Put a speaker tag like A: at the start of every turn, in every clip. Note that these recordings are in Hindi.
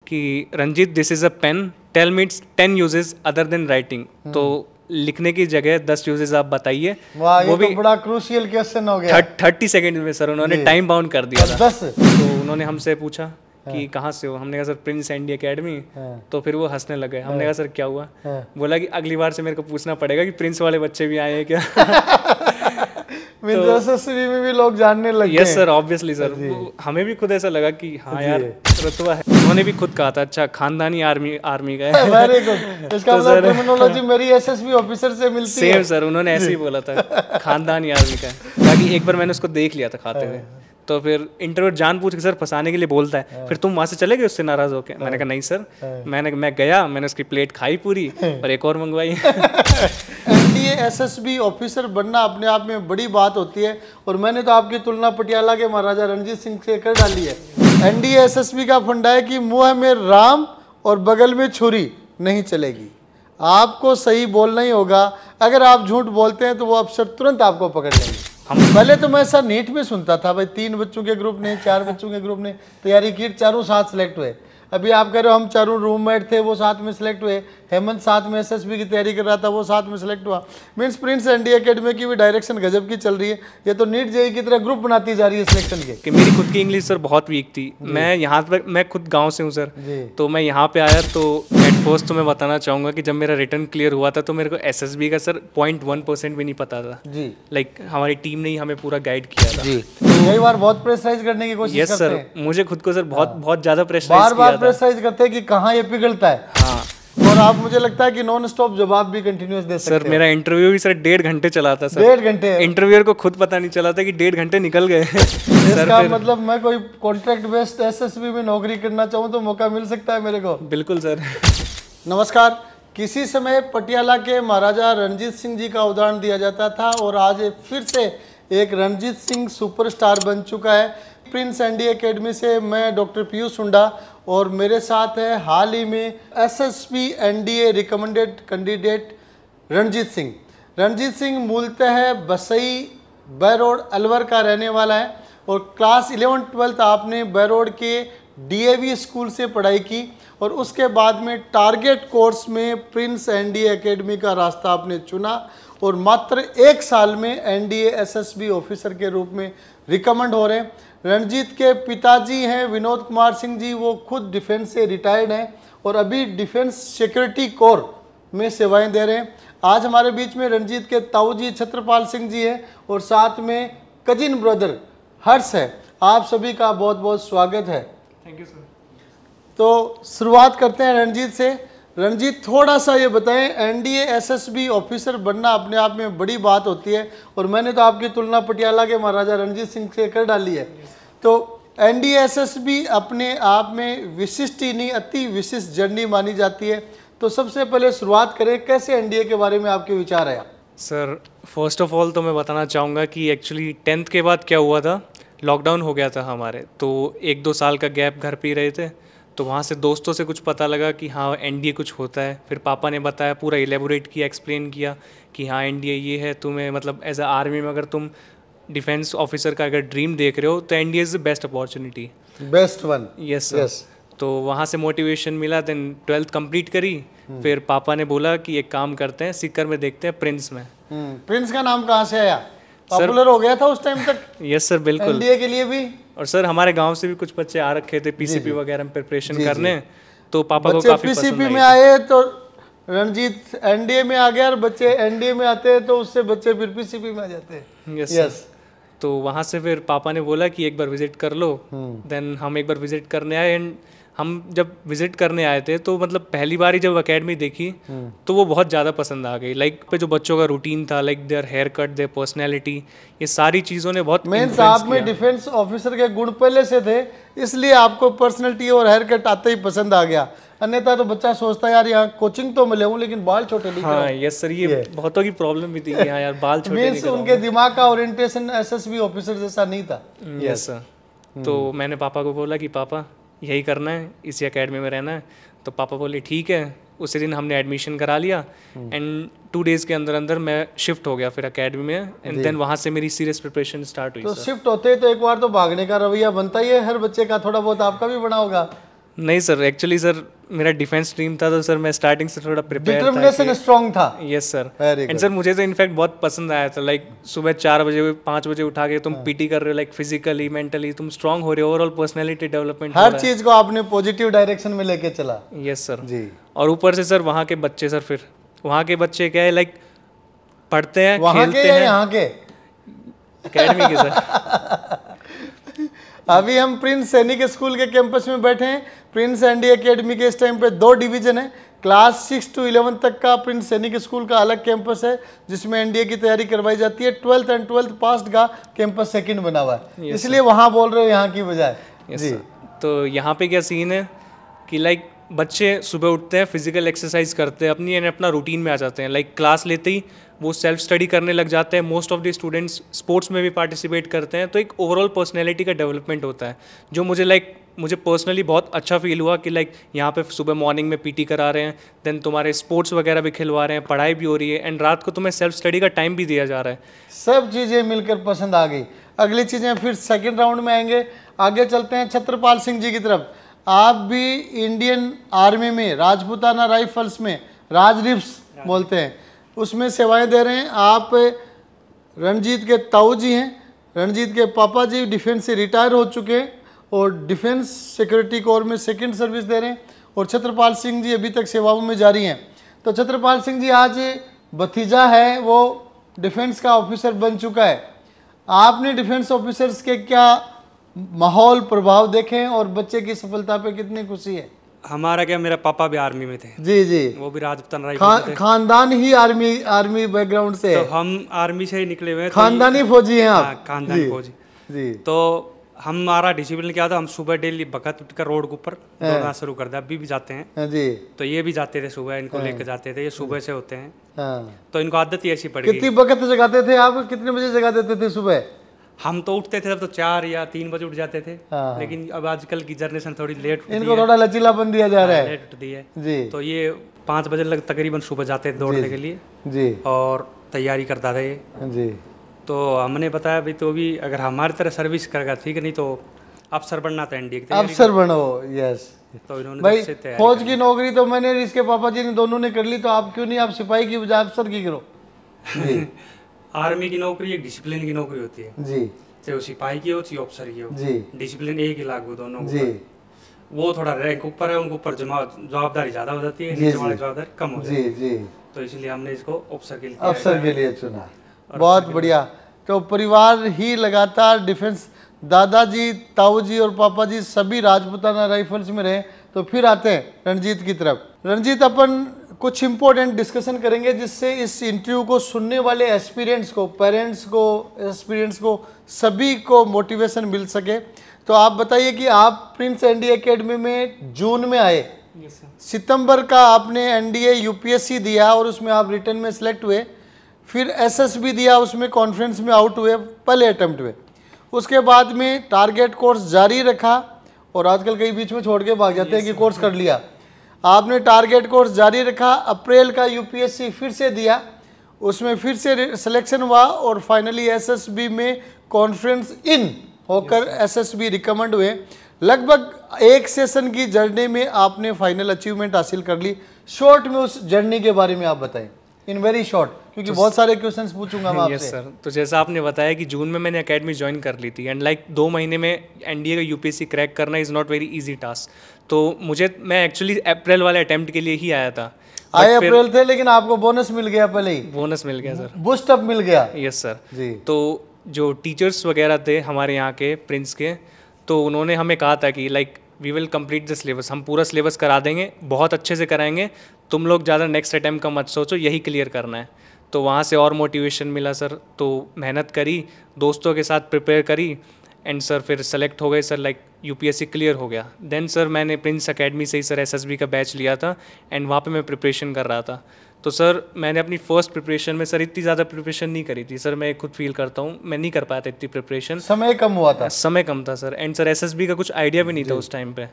A: कि Ranjeet this is a pen, tell me its 10 uses other than writing. तो लिखने की जगह 10 यूजेस आप बताइए।
B: वो भी बड़ा क्रूशियल क्वेश्चन हो गया।
A: 30 सेकेंड में सर उन्होंने टाइम बाउंड कर दिया था।
B: 10
A: तो उन्होंने हमसे पूछा कि कहाँ से हो, हमने कहा सर प्रिंस एंडी एकेडमी। तो फिर वो हंसने लगे। हमने कहा सर क्या हुआ? बोला कि अगली बार से मेरे को पूछना पड़ेगा कि प्रिंस वाले बच्चे भी आए हैं क्या।
B: एसएसबी में भी लोग जानने लगे।
A: Yes sir, obviously sir. हमें भी खुद ऐसा लगा कि हाँ यार रुतबा है। उन्होंने भी खुद कहा था अच्छा खानदानी आर्मी का है।
B: Very good. इसका मतलब टर्मिनोलॉजी मेरी एसएसबी ऑफिसर से मिलती है।
A: सेम सर, उन्होंने ऐसे ही बोला था खानदानी आर्मी का है। बाकी एक बार मैंने उसको देख लिया था खाते हुए। तो फिर इंटरव्यू जान पूछ के सर फंसाने के लिए बोलता है, फिर तुम वहाँ से चले गए उससे नाराज होके? मैंने कहा नहीं सर, मैं गया, मैंने उसकी प्लेट खाई पूरी और एक और मंगवाई।
B: एनडीए एसएसबी ऑफिसर बनना अपने आप में बड़ी बात होती है और मैंने तो आपकी तुलना पटियाला के महाराजा रणजीत सिंह से कर डाली है। एनडीए एसएसबी का फंडा है कि मुंह में राम और बगल में छुरी नहीं चलेगी। आपको सही बोलना ही होगा। अगर आप झूठ बोलते हैं तो वो अफसर तुरंत आपको पकड़ लेंगे। हम पहले तो मैं ऐसा नीट में सुनता था भाई 3 बच्चों के ग्रुप ने 4 बच्चों के ग्रुप ने तैयारी की, चारों साथ सिलेक्ट हुए। अभी आप कह रहे हो हम चारों रूममेट थे वो साथ में सिलेक्ट हुए। हेमंत साथ में एसएसबी की तैयारी कर रहा था वो साथ में सिलेक्ट हुआ। मीन्स प्रिंस एंडी एकेडमी की भी डायरेक्शन गजब की चल रही है। ये तो नीट जेई की तरह ग्रुप बनाती जा रही है सिलेक्शन के।
A: कि मेरी खुद की इंग्लिश सर बहुत वीक थी। मैं यहाँ पर, मैं खुद गांव से हूँ सर, तो मैं यहाँ पे आया तो एट फर्स्ट तो मैं बताना चाहूँगा कि जब मेरा रिटर्न क्लियर हुआ था तो मेरे को एसएसबी का सर 0.1% भी नहीं पता था जी। लाइक हमारी टीम ने ही हमें पूरा गाइड किया था जी।
B: कई बार बहुत प्रेशराइज करने की कोशिश करते हैं।
A: यस सर, मुझे खुद को सर बहुत ज़्यादा प्रेशराइज
B: बार प्रेशराइज करते हैं कि कहाँ ये पिघलता है।
A: हाँ,
B: और आप मुझे लगता है कि नॉन स्टॉप जवाब भी कंटिन्यूअस दे सकते हैं।
A: सर मेरा इंटरव्यू भी सर 1.5 घंटे चला था सर।
B: 1.5 घंटे
A: इंटरव्यूअर को खुद पता नहीं चला था कि 1.5 घंटे निकल गए।
B: इसका मतलब मैं कोई कॉन्ट्रैक्ट बेस्ड एसएसबी में नौकरी करना चाहूँ तो मौका मिल सकता है मेरे को?
A: बिल्कुल सर।
B: नमस्कार। किसी समय पटियाला के महाराजा रणजीत सिंह जी का उदाहरण दिया जाता था और आज फिर से एक रणजीत सिंह सुपरस्टार बन चुका है। प्रिंस एंडी एकेडमी से मैं डॉक्टर पीयूष हुंडा और मेरे साथ है हाल ही में SSB NDA recommended candidate Ranjit Singh. Ranjit Singh मूलतः बसई बैरोड अलवर का रहने वाला है और क्लास 11-12 आपने बैरोड के डीएवी स्कूल से पढ़ाई की और उसके बाद में टारगेट कोर्स में प्रिंस एनडीए एकेडमी का रास्ता आपने चुना और मात्र 1 साल में एनडीए एसएसबी ऑफिसर के रूप में रिकमेंड हो रहे हैं। रणजीत के पिताजी हैं विनोद कुमार सिंह जी, वो खुद डिफेंस से रिटायर्ड हैं और अभी डिफेंस सिक्योरिटी कोर में सेवाएं दे रहे हैं। आज हमारे बीच में रणजीत के ताऊ जी छत्रपाल सिंह जी हैं और साथ में कजिन ब्रदर हर्ष है। आप सभी का बहुत बहुत स्वागत है।
A: Thank you sir.
B: तो शुरुआत करते हैं रणजीत से। रणजीत थोड़ा सा ये बताएं, एनडीए एसएसबी ऑफिसर बनना अपने आप में बड़ी बात होती है और मैंने तो आपकी तुलना पटियाला के महाराजा रणजीत सिंह से कर डाली है। तो एनडीए एसएसबी अपने आप में विशिष्ट ही नहीं अति विशिष्ट जर्नी मानी जाती है। तो सबसे पहले शुरुआत करें, कैसे एनडीए के बारे में आपके विचार आया?
A: सर फर्स्ट ऑफ ऑल तो मैं बताना चाहूँगा कि एक्चुअली 10th के बाद क्या हुआ था, लॉकडाउन हो गया था हमारे, तो 1-2 साल का गैप घर पे ही रहे थे। तो वहाँ से दोस्तों से कुछ पता लगा कि हाँ एनडीए कुछ होता है। फिर पापा ने बताया, पूरा एलेबोरेट किया, एक्सप्लेन किया कि हाँ एनडीए ये है, तुम्हें मतलब एज अ आर्मी में अगर तुम डिफेंस ऑफिसर का अगर ड्रीम देख रहे हो तो NDA is the best opportunity,
B: best one.
A: Yes sir. तो वहाँ से मोटिवेशन मिला। देन 12th कंप्लीट करी। फिर पापा ने बोला कि एक काम करते हैं, सीकर में देखते हैं प्रिंस में।
B: प्रिंस का नाम कहाँ से आया? पॉपुलर हो गया था उस टाइम तक?
A: यस सर बिल्कुल,
B: एनडीए के लिए भी।
A: और सर हमारे गांव से भी कुछ बच्चे आ रखे थे पीसीपी वगैरह में प्रिपरेशन करने, तो पापा को काफी पसंद आई।
B: पीसीपी में आए तो रणजीत एनडीए में आ गया और बच्चे एनडीए में आते हैं तो उससे बच्चे फिर पीसीपी में आ जाते हैं।
A: यस। तो वहाँ से फिर पापा ने बोला कि एक बार विजिट कर लो। देन हम एक बार विजिट करने आए एंड हम जब विजिट करने आए थे तो मतलब पहली बार ही जब एकेडमी देखी तो वो बहुत ज़्यादा पसंद आ गई। लाइक पे जो बच्चों का रूटीन था, like their haircut, their personality, ये सारी चीज़ों ने बहुत
B: मेन आप में डिफेंस ऑफिसर के गुण पहले से थे, इसलिए आपको पर्सनैलिटी और हेयर कट आते ही पसंद आ गया। अन्यथा तो बच्चा सोचता है यार यहाँ कोचिंग तो मिले हूँ लेकिन बाल छोटे नहीं।
A: हाँ यस सर, ये बहुतों की प्रॉब्लम भी थी कि हाँ यार बाल छोटे नहीं।
B: मींस उनके दिमाग का ओरिएंटेशन एसएसबी ऑफिसर जैसा नहीं था।
A: Yes sir. तो मैंने पापा को बोला कि पापा यही करना है, इसी एकेडमी में रहना है। तो पापा बोले ठीक है। उसी दिन हमने एडमिशन करा लिया एंड 2 डेज़ के अंदर अंदर मैं शिफ्ट हो गया फिर एकेडमी में एंड देन वहाँ से मेरी सीरियस प्रिपरेशन स्टार्ट हुई।
B: तो शिफ्ट होते तो एक बार तो भागने का रवैया बनता ही है हर बच्चे का, थोड़ा बहुत आपका भी बना होगा?
A: नहीं सर, एक्चुअली सर मेरा डिफेंस टीम था, तो सर मैं स्टार्टिंग से थोड़ा प्रिपेयर था।
B: डिटर्मिनेशन स्ट्रांग था।
A: Yes sir.
B: Very
A: and sir मुझे तो इनफैक्ट बहुत पसंद आया था, लाइक सुबह 4 बजे 5 बजे उठा के तुम पीटी कर रहे हो, लाइक फिजिकली मेंटली तुम स्ट्रांग हो रहे हो, ओवरऑल पर्सनैलिटी डेवलपमेंट
B: हर चीज को आपने पॉजिटिव डायरेक्शन में लेके चला।
A: यस सर
B: जी।
A: और ऊपर से सर वहाँ के बच्चे, सर फिर वहाँ के बच्चे क्या है, लाइक पढ़ते हैं,
B: वहाँ के
A: खेलते
B: या
A: हैं,
B: यहाँ के?
A: एकेडमी के सर।
B: अभी हम प्रिंस सैनिक स्कूल के कैंपस में बैठे हैं। प्रिंस एनडी एकेडमी के इस टाइम पे 2 डिवीजन है। क्लास 6 to 11 तक का प्रिंस सैनिक स्कूल का अलग कैंपस है जिसमें एनडीए की तैयारी करवाई जाती है। 12th एंड 12th पास्ड का कैंपस सेकंड बना हुआ है, इसलिए वहाँ बोल रहे हो यहाँ की बजाय। जी।
A: तो यहाँ पे क्या सीन है कि लाइक बच्चे सुबह उठते हैं, फिजिकल एक्सरसाइज करते हैं, अपना रूटीन में आ जाते हैं, लाइक क्लास लेते ही वो सेल्फ स्टडी करने लग जाते हैं। Most of the students sports में भी पार्टिसिपेट करते हैं, तो एक ओवरऑल पर्सनैलिटी का डेवलपमेंट होता है, जो मुझे पर्सनली बहुत अच्छा फील हुआ कि लाइक यहाँ पे सुबह मॉर्निंग में पीटी करा रहे हैं, देन तुम्हारे स्पोर्ट्स वगैरह भी खिलवा रहे हैं, पढ़ाई भी हो रही है, एंड रात को तुम्हें सेल्फ स्टडी का टाइम भी दिया जा रहा है।
B: सब चीज़ें मिलकर पसंद आ गई। अगली चीज़ें फिर सेकंड राउंड में आएंगे। आगे चलते हैं छत्रपाल सिंह जी की तरफ। आप भी इंडियन आर्मी में राजपूताना राइफल्स में, राजरिफ्स बोलते हैं, उसमें सेवाएं दे रहे हैं। आप रणजीत के ताऊ जी हैं। रणजीत के पापा जी डिफेंस से रिटायर हो चुके हैं और डिफेंस सिक्योरिटी कोर में सेकंड सर्विस दे रहे हैं, और छत्रपाल सिंह जी अभी तक सेवाओं में जारी हैं। तो छत्रपाल सिंह जी आज भतीजा है, वो डिफेंस का ऑफिसर बन चुका है। आपने डिफेंस ऑफिसर्स के क्या माहौल प्रभाव देखें और बच्चे की सफलता पे कितनी खुशी है?
C: हमारा क्या, मेरा पापा भी आर्मी में थे।
B: जी जी।
C: वो भी राजपूताना राइफल थे।
B: खानदान ही आर्मी बैकग्राउंड से है।
C: तो हम आर्मी से ही निकले हुए हैं।
B: खानदानी फौजी हैं आप?
C: हाँ, खानदानी फौजी
B: जी।
C: तो हमारा डिसिप्लिन क्या था, हम सुबह डेली बखत उठकर रोड के ऊपर दौड़ना शुरू कर दिया। अभी भी जाते हैं
B: जी।
C: तो ये भी जाते थे सुबह, इनको लेकर जाते थे, ये सुबह से होते हैं।
B: हाँ।
C: तो इनको आदत ही ऐसी पड़ गई।
B: कितनी बखत जगाते थे आप? कितने बजे जगा देते थे सुबह?
C: हम तो उठते थे तब तो 4 या 3 बजे उठ जाते थे।
B: हाँ।
C: लेकिन अब आजकल की जनरेशन थोड़ी लेट उठती
B: इनको थोड़ा लचीलापन दिया जा रहा है।
C: लेट उठती है
B: जी।
C: तो ये 5 बजे लग तकरीबन सुबह जाते थे दौड़ने के लिए
B: जी।
C: और तैयारी करता था ये।
B: जी।
C: तो हमने बताया भाई, तो भी अगर हमारी तरह सर्विस करेगा ठीक है, नहीं तो अफसर बनना था एनडीए की।
B: अफसर बनो, यस।
C: तो इन्होंने
B: भाई
C: तब से
B: फौज की नौकरी तो मैंने इसके पापा जी ने दोनों ने कर ली, तो आप क्यों नहीं, आप सिपाही की बजाय अफसर की करो? जी।
C: आर्मी की नौकरी एक डिसिप्लिन की नौकरी होती है
B: जी।
C: चाहे वो सिपाही की हो चाहे अफसर की हो।
B: जी।
C: डिसिप्लिन एक ही लागू दोनों
B: जी।
C: वो थोड़ा रैंक ऊपर है, उनके ऊपर जवाबदारी ज्यादा हो जाती है, नीचे वाली जवाबदारी कम हो जाती है।
B: जी।
C: तो इसलिए हमने इसको
B: अफसर के लिए चुना। बहुत बढ़िया। तो परिवार ही लगातार डिफेंस, दादाजी, ताऊ जी और पापा जी सभी राजपूताना राइफल्स में रहे। तो फिर आते हैं रणजीत की तरफ। रणजीत, अपन कुछ इंपॉर्टेंट डिस्कशन करेंगे जिससे इस इंटरव्यू को सुनने वाले एस्पिरेंट्स को, पेरेंट्स को, एस्पिरेंट्स को, सभी को मोटिवेशन मिल सके। तो आप बताइए कि आप प्रिंस एनडीए एकेडमी में जून में आए, सितंबर का आपने एनडीए यूपीएससी दिया और उसमें आप रिटर्न में सिलेक्ट हुए, फिर एसएसबी दिया, उसमें कॉन्फ्रेंस में आउट हुए पहले अटेम्प्ट में। उसके बाद में टारगेट कोर्स जारी रखा, और आजकल कई बीच में छोड़ के भाग जाते हैं कि कोर्स कर लिया। आपने टारगेट कोर्स जारी रखा, अप्रैल का यूपीएससी फिर से दिया, उसमें फिर से सिलेक्शन हुआ, और फाइनली एसएसबी में कॉन्फ्रेंस इन होकर एसएसबी रिकमेंड हुए। लगभग एक सेशन की जर्नी में आपने फाइनल अचीवमेंट हासिल कर ली। शॉर्ट में उस जर्नी के बारे में आप बताएं, इन वेरी शॉर्ट, क्योंकि बहुत सारे क्वेश्चंस पूछूंगा मैं आपसे।
A: Yes sir. तो जैसा आपने बताया कि जून में मैंने एकेडमी ज्वाइन कर ली थी, एंड लाइक 2 महीने में एनडीए का यूपीएससी क्रैक करना is not very easy task. तो मैं एक्चुअली अप्रैल वाले अटेम्प्ट के लिए ही आया था।
B: आए अप्रैल थे, लेकिन आपको बोनस मिल गया पहले ही?
A: बोनस मिल गया सर,
B: बूस्ट अप मिल गया।
A: यस सर
B: जी।
A: तो जो टीचर्स वगैरह थे हमारे यहाँ के प्रिंस के, तो उन्होंने हमें कहा था कि like we will complete the syllabus, हम पूरा सिलेबस करा देंगे, बहुत अच्छे से कराएंगे, तुम लोग ज़्यादा नेक्स्ट अटैम्प्ट का मत सोचो, यही क्लियर करना है। तो वहाँ से और मोटिवेशन मिला सर, तो मेहनत करी, दोस्तों के साथ प्रिपेयर करी, एंड सर फिर सेलेक्ट हो गए सर, लाइक यूपीएससी क्लियर हो गया। देन सर मैंने प्रिंस एकेडमी से ही सर एसएसबी का बैच लिया था, एंड वहाँ पे मैं प्रिपरेशन कर रहा था। तो सर मैंने अपनी फर्स्ट प्रिपरेशन में सर इतनी ज़्यादा प्रिपरेशन नहीं करी थी सर, मैं खुद फील करता हूँ मैं नहीं कर पाया था इतनी प्रिपरेशन,
B: समय कम हुआ था।
A: समय कम था सर, एंड सर एसएसबी का कुछ आइडिया भी नहीं था उस टाइम पे,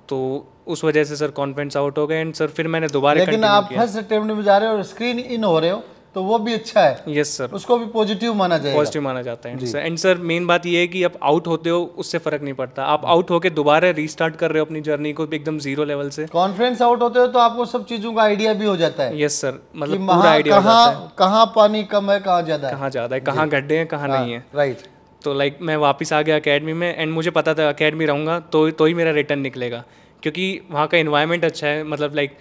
A: तो उस वजह से सर कॉन्फिडेंस आउट हो गए, एंड सर फिर मैंने दोबारा
B: लेकिन आप फर्स्ट अटेम्प्ट में जा रहे हो और स्क्रीन इन हो रहे हो, तो वो भी अच्छा है,
A: यस सर,
B: उसको भी पॉजिटिव माना जाएगा।
A: पॉजिटिव माना जाता है सर। एंड सर मेन बात ये है कि आप आउट होते हो उससे फर्क नहीं पड़ता, आप आउट होके दोबारा रीस्टार्ट कर रहे हो अपनी जर्नी को एकदम जीरो लेवल से।
B: कॉन्फ्रेंस आउट होते हो तो आपको सब चीजों का आइडिया भी हो जाता है।
A: यस सर, मतलब
B: कि
A: पूरा आइडिया हो जाता है
B: कहाँ पानी कम है, कहाँ ज्यादा है,
A: कहाँ ज़्यादा है, कहाँ गड्ढे हैं, कहाँ नहीं है।
B: राइट।
A: तो लाइक मैं वापस आ गया अकेडमी में, एंड मुझे पता था अकेडमी रहूँगा तो ही मेरा रिटर्न निकलेगा, क्योंकि वहाँ का इन्वायरमेंट अच्छा है, मतलब लाइक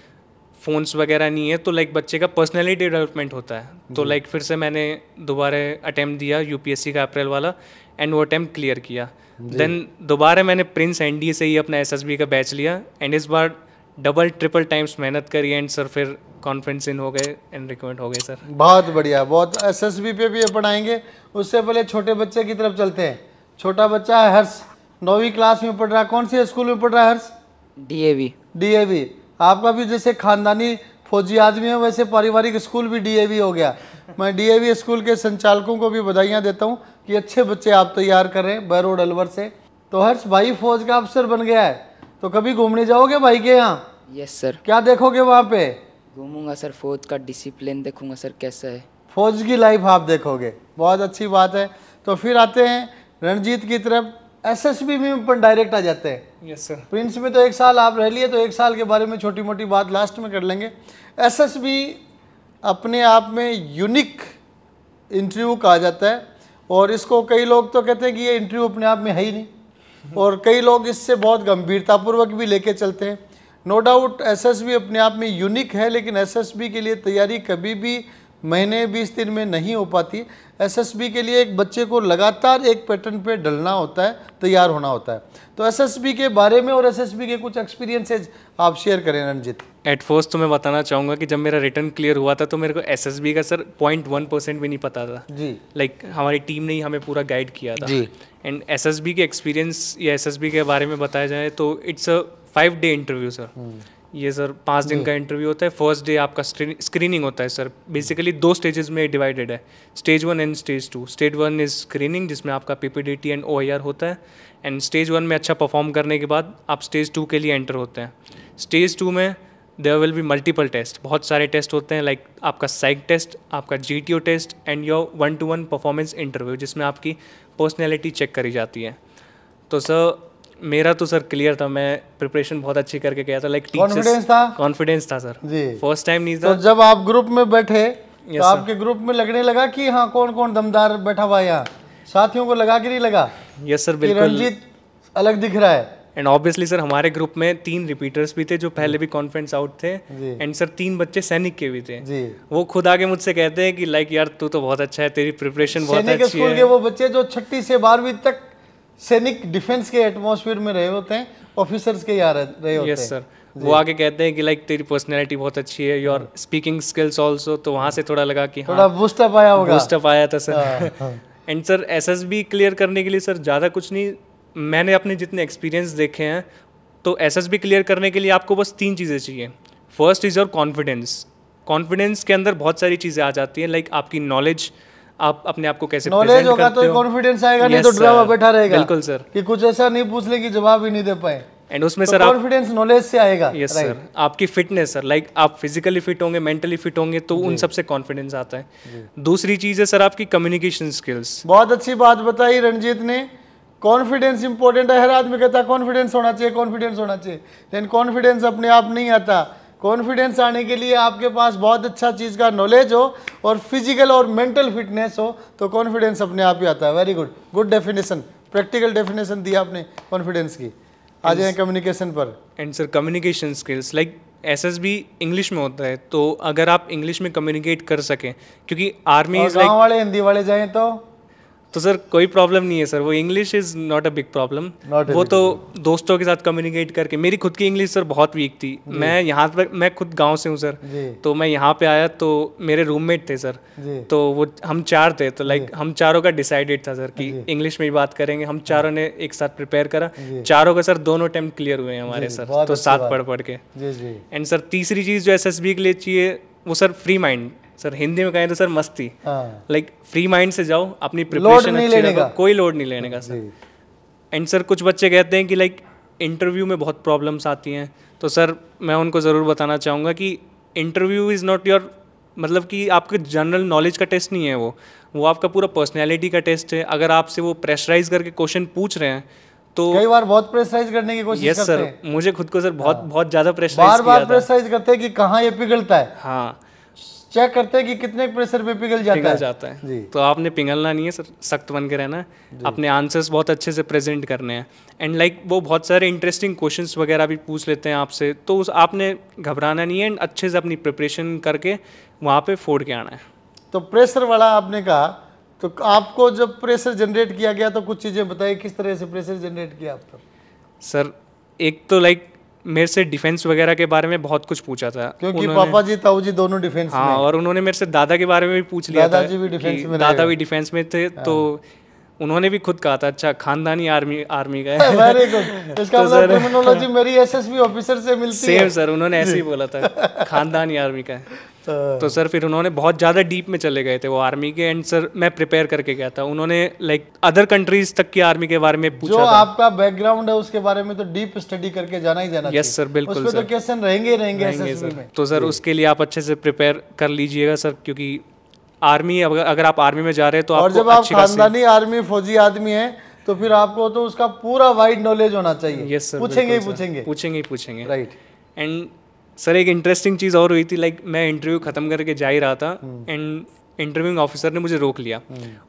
A: फ़ोन्स वगैरह नहीं है, तो लाइक बच्चे का पर्सनैलिटी डेवलपमेंट होता है। तो लाइक फिर से मैंने दोबारा अटैम्प्ट दिया यूपीएससी का अप्रैल वाला, एंड वो अटैम्प्ट क्लियर किया। देन दोबारा मैंने प्रिंस एनडीए से ही अपना एसएसबी का बैच लिया, एंड इस बार डबल ट्रिपल टाइम्स मेहनत करी, एंड सर फिर कॉन्फ्रेंस इन हो गए एंड रिकमेंड हो गए सर।
B: बहुत बढ़िया, बहुत। एसएसबी पे भी ये पढ़ाएंगे, उससे पहले छोटे बच्चे की तरफ चलते हैं। छोटा बच्चा है हर्ष, 9वीं क्लास में पढ़ रहा है। कौन सी स्कूल में पढ़ रहा है हर्ष?
D: डीएवी।
B: डीएवी। आपका भी जैसे खानदानी फौजी आदमी है, वैसे पारिवारिक स्कूल भी डीएवी हो गया। मैं डीएवी स्कूल के संचालकों को भी बधाइयाँ देता हूँ कि अच्छे बच्चे आप तैयार कर रहे हैं बैरोड अलवर से। तो हर्ष भाई फौज का अफसर बन गया है, तो कभी घूमने जाओगे भाई के यहाँ?
D: Yes sir.
B: क्या देखोगे वहाँ पे?
D: घूमूंगा सर, फौज का डिसिप्लिन देखूंगा सर कैसा है,
B: फौज की लाइफ आप देखोगे। बहुत अच्छी बात है। तो फिर आते हैं रणजीत की तरफ। एसएसबी में अपन डायरेक्ट आ जाते हैं।
A: Yes sir.
B: प्रिंस में तो 1 साल आप रह लिए, तो 1 साल के बारे में छोटी मोटी बात लास्ट में कर लेंगे। एसएसबी अपने आप में यूनिक इंटरव्यू कहा जाता है, और इसको कई लोग तो कहते हैं कि ये इंटरव्यू अपने आप में है ही नहीं, और कई लोग इससे बहुत गंभीरतापूर्वक भी लेके चलते हैं। नो डाउट एसएसबी अपने आप में यूनिक है, लेकिन एसएसबी के लिए तैयारी कभी भी महीने 20 दिन में नहीं हो पाती। एसएसबी के लिए एक बच्चे को लगातार एक पैटर्न पे ढलना होता है, तैयार होना होता है। तो एसएसबी के बारे में और एसएसबी के कुछ एक्सपीरियंसेस आप शेयर करें रंजित।
A: एट फर्स्ट तो मैं बताना चाहूँगा कि जब मेरा रिटर्न क्लियर हुआ था तो मेरे को एसएसबी का सर 0.1% भी नहीं पता था
B: जी।
A: लाइक हमारी टीम ने ही हमें पूरा गाइड किया था
B: जी।
A: एंड एसएसबी के एक्सपीरियंस या एसएसबी के बारे में बताया जाए तो it's a 5 day interview sir. ये सर 5 दिन का इंटरव्यू होता है। फर्स्ट डे आपका स्क्रीनिंग होता है सर। बेसिकली 2 स्टेजेस में डिवाइडेड है, stage 1 and stage 2। Stage 1 is screening जिसमें आपका पीपीडीटी एंड ओआईआर होता है, एंड स्टेज 1 में अच्छा परफॉर्म करने के बाद आप स्टेज 2 के लिए एंटर होते हैं। स्टेज 2 में there will be multiple test, बहुत सारे टेस्ट होते हैं लाइक आपका साइक टेस्ट, आपका GTO test and your 1-to-1 performance interview जिसमें आपकी पर्सनैलिटी चेक करी जाती है। तो सर मेरा तो सर क्लियर था, मैं प्रिपरेशन बहुत अच्छी करके गया था। लाइक कॉन्फिडेंस था सर जी। फर्स्ट टाइम नहीं था।
B: तो जब आप ग्रुप में बैठे तो आपके ग्रुप में लगने लगा कि हाँ कौन कौन दमदार बैठा हुआ है यहाँ, साथियों को लगा कि नहीं लगा?
A: यस सर बिल्कुल,
B: रंजीत अलग दिख रहा है।
A: एंड ऑब्वियसली सर हमारे ग्रुप में 3 रिपीटर्स भी थे जो पहले भी कॉन्फ्रेंस आउट थे, एंड सर 3 बच्चे सैनिक के भी थे जी। वो खुद आके मुझसे कहते हैं कि लाइक यार तू तो बहुत अच्छा है, तेरी प्रिपरेशन बहुत अच्छी है।
B: स्कूल के वो बच्चे जो 6ठी से 12वीं तक सैनिक डिफेंस के एटमॉस्फेयर में रहे होते हैं, ऑफिसर्स के यहाँ रहे होते हैं।
A: यस सर, वो आके कहते हैं कि लाइक तेरी पर्सनैलिटी बहुत अच्छी है, योर स्पीकिंग स्किल्स ऑल्सो। तो वहाँ से थोड़ा लगा कि
B: थोड़ा बूस्टअप आया होगा।
A: बूस्टअप आया था sir. And sir SSB clear करने के लिए सर ज़्यादा कुछ नहीं, मैंने अपने जितने एक्सपीरियंस देखे हैं तो एसएसबी क्लियर करने के लिए आपको बस 3 चीज़ें चाहिए। First is your confidence. Confidence के अंदर बहुत सारी चीज़ें आ जाती हैं, लाइक आपकी नॉलेज, आप अपने आप को कैसे
B: नॉलेज होगा तो कॉन्फिडेंस आएगा, नहीं तो ड्रामा बैठा रहेगा।
A: बिल्कुल सर,
B: कि कुछ ऐसा नहीं पूछ ले कि जवाब ही नहीं दे पाए।
A: एंड उसमें
B: तो
A: सर
B: कॉन्फिडेंस नॉलेज से आएगा।
A: यस सर, आपकी फिटनेस सर, लाइक आप फिजिकली फिट होंगे, मेंटली फिट होंगे, तो उन सब से कॉन्फिडेंस आता है। दूसरी चीज़ है सर आपकी कम्युनिकेशन स्किल्स।
B: बहुत अच्छी बात बताई रंजीत ने। कॉन्फिडेंस इंपॉर्टेंट है, हर आदमी कहता है कॉन्फिडेंस होना चाहिए, कॉन्फिडेंस होना चाहिए, लेकिन कॉन्फिडेंस अपने आप नहीं आता। कॉन्फिडेंस आने के लिए आपके पास बहुत अच्छा चीज़ का नॉलेज हो और फिजिकल और मेंटल फिटनेस हो, तो कॉन्फिडेंस अपने आप ही आता है। Very good, good definition, practical definition दिया आपने कॉन्फिडेंस की। आ जाए कम्युनिकेशन पर।
A: And sir communication skills, like SSB English में होता है, तो अगर आप इंग्लिश में कम्युनिकेट कर सकें, क्योंकि आर्मी
B: इज लाइक गाँव वाले हिंदी वाले जाएं
A: तो सर कोई प्रॉब्लम नहीं है सर, वो English is not a big problem. वो तो दोस्तों के साथ कम्युनिकेट करके, मेरी खुद की इंग्लिश सर बहुत वीक थी। मैं यहाँ पर, मैं खुद गांव से हूँ सर, तो मैं यहाँ पे आया तो मेरे रूममेट थे सर, तो वो हम 4 थे, तो लाइक हम चारों का डिसाइडेड था सर कि इंग्लिश में ही बात करेंगे। हम चारों ने एक साथ प्रिपेयर करा, चारों का सर दोनों अटेम्प्ट क्लियर हुए हैं हमारे सर, तो साथ पढ़ के। एंड सर तीसरी चीज़ जो एसएसबी के लिए चाहिए वो sir free mind. Sir Hindi में कहें तो सर मस्ती, लाइक फ्री माइंड से जाओ, अपनी प्रिपरेशन अच्छी रखो, कोई लोड नहीं लेने का सर। एंड सर कुछ बच्चे कहते हैं कि लाइक इंटरव्यू में बहुत प्रॉब्लम्स आती हैं, तो सर मैं उनको ज़रूर बताना चाहूँगा कि इंटरव्यू इज़ नॉट योर मतलब कि आपके जनरल नॉलेज का टेस्ट नहीं है वो आपका पूरा पर्सनैलिटी का टेस्ट है। अगर आपसे वो प्रेशराइज करके क्वेश्चन पूछ रहे हैं तो
B: कई बार बहुत प्रेशराइज करने की कोशिश करते हैं।
A: यस सर, मुझे खुद को सर बहुत ज़्यादा प्रेशराइज
B: बार
A: किया
B: बार
A: था।
B: प्रेशराइज करते हैं कि कहाँ ये पिघलता है,
A: हाँ,
B: चेक करते हैं कि कितने प्रेशर पे पिघल जाता है जी।
A: तो आपने पिघलना नहीं है सर, सख्त बन के रहना है, अपने आंसर्स बहुत अच्छे से प्रेजेंट करने हैं। एंड लाइक वो बहुत सारे इंटरेस्टिंग क्वेश्चंस वगैरह भी पूछ लेते हैं आपसे, तो उस आपने घबराना नहीं है एंड अच्छे से अपनी प्रिपरेशन करके वहाँ पे फोड़ के आना है।
B: तो प्रेशर वाला आपने कहा, तो आपको जब प्रेशर जनरेट किया गया तो कुछ चीज़ें बताइए, किस तरह से प्रेशर जनरेट किया आप पर?
A: सर एक तो लाइक मेरे से डिफेंस वगैरह के बारे में बहुत कुछ पूछा था,
B: क्योंकि पापा जी ताऊ जी दोनों डिफेंस में।
A: हाँ, और उन्होंने मेरे से दादा के बारे में भी पूछ लिया था,
B: दादाजी भी डिफेंस में,
A: दादा भी डिफेंस में थे। तो उन्होंने भी खुद कहा था अच्छा खानदानी आर्मी का है।
B: Very good. इसका मतलब टर्मिनोलॉजी मेरी एसएसबी ऑफिसर से मिलती है।
A: सेम सर, उन्होंने ऐसे ही बोला था खानदानी आर्मी का है। तो सर फिर उन्होंने बहुत ज़्यादा डीप में चले गए थे वो आर्मी के, एंड सर मैं प्रिपेयर करके गया था। उन्होंने लाइक अदर कंट्रीज तक की आर्मी के बारे में पूछा
B: जो
A: था।
B: आपका बैकग्राउंड है उसके बारे में तो डीप स्टडी करके जाना ही जाना चाहिए।
A: यस सर, बिल्कुल
B: उसमें
A: सर,
B: तो क्वेश्चन रहेंगे ही रहेंगे एसएसबी में।
A: तो सर उसके लिए आप अच्छे से प्रिपेयर कर लीजिएगा सर, क्योंकि आर्मी अगर आप आर्मी में जा रहे हैं तो
B: और
A: आपको
B: जब आप
A: अच्छी खासी
B: खानदानी आर्मी फौजी आदमी हैं तो फिर आपको तो उसका पूरा वाइड नॉलेज होना चाहिए।
A: यस सर,
B: पूछेंगे ही
A: पूछेंगे।
B: राइट।
A: एंड सर एक इंटरेस्टिंग चीज़ और हुई थी, लाइक मैं इंटरव्यू ख़त्म करके जा ही रहा था एंड इंटरव्यूइंग ऑफिसर ने मुझे रोक लिया।